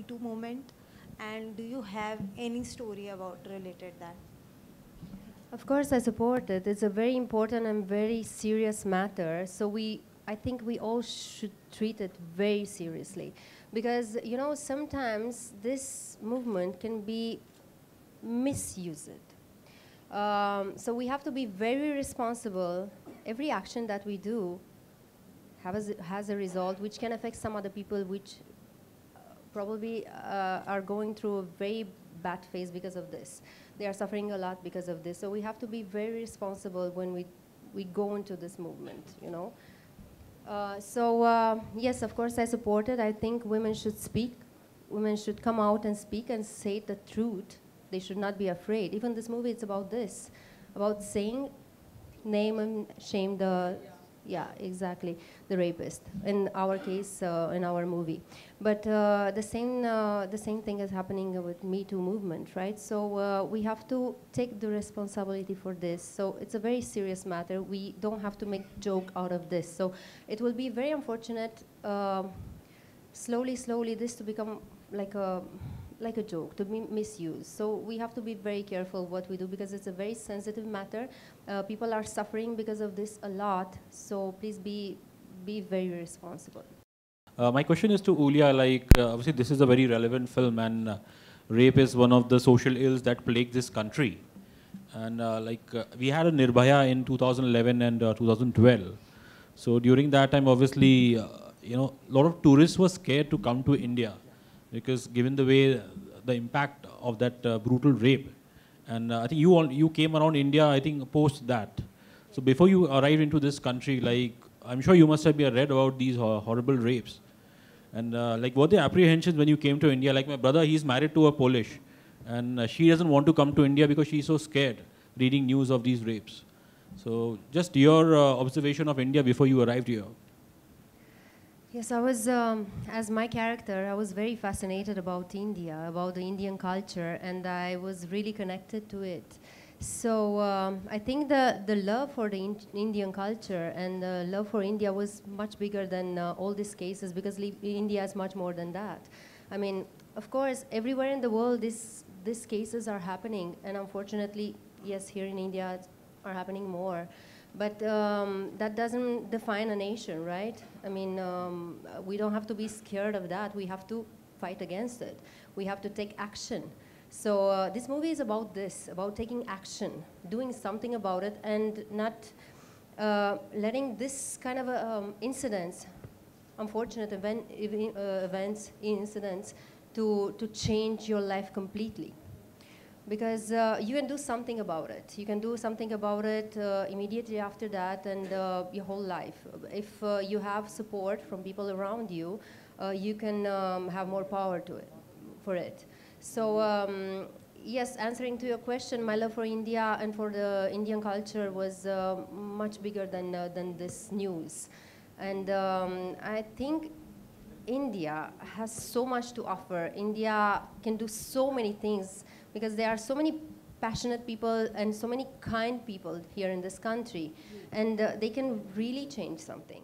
Me Too movement? And do you have any story about related that? Of course, I support it. It's a very important and very serious matter. So I think we all should treat it very seriously, because sometimes this movement can be misused. So we have to be very responsible. Every action that we do has a result which can affect some other people, which probably are going through a very bad phase because of this. They are suffering a lot because of this. So we have to be very responsible when we go into this movement, yes, of course, I support it. I think women should speak. Women should come out and speak and say the truth. They should not be afraid. Even this movie, it's about this, about saying, name and shame the, yeah, exactly, the rapist. In our case, in our movie. But the same thing is happening with Me Too movement, right? So we have to take the responsibility for this. So it's a very serious matter. We don't have to make joke out of this. So it will be very unfortunate, slowly, this to become like a joke, to be misused. So we have to be very careful what we do, because it's a very sensitive matter. People are suffering because of this a lot. So please be very responsible. My question is to Iulia, obviously this is a very relevant film, and rape is one of the social ills that plague this country. And we had a Nirbhaya in 2011 and 2012. So during that time, obviously, a lot of tourists were scared to come to India, because given the way, the impact of that brutal rape. And I think you came around India, I think, post that. So before you arrived into this country, I'm sure you must have read about these horrible rapes. And what were the apprehensions when you came to India? Like my brother, he's married to a Polish, and she doesn't want to come to India because she's so scared reading news of these rapes. So just your observation of India before you arrived here. Yes, I was, as my character, I was very fascinated about India, about the Indian culture, and I was really connected to it. So I think the love for the Indian culture and the love for India was much bigger than all these cases, because India is much more than that. I mean, of course, everywhere in the world, these cases are happening, and unfortunately, yes, here in India, are happening more. But that doesn't define a nation, right? I mean, we don't have to be scared of that. We have to fight against it. We have to take action. So this movie is about this, about taking action, doing something about it, and not letting this kind of incidents, unfortunate events, incidents, to change your life completely. Because you can do something about it. You can do something about it immediately after that, and your whole life. If you have support from people around you, you can have more power for it. So yes, answering to your question, my love for India and for the Indian culture was much bigger than this news. And I think India has so much to offer. India can do so many things, because there are so many passionate people and so many kind people here in this country, and they can really change something.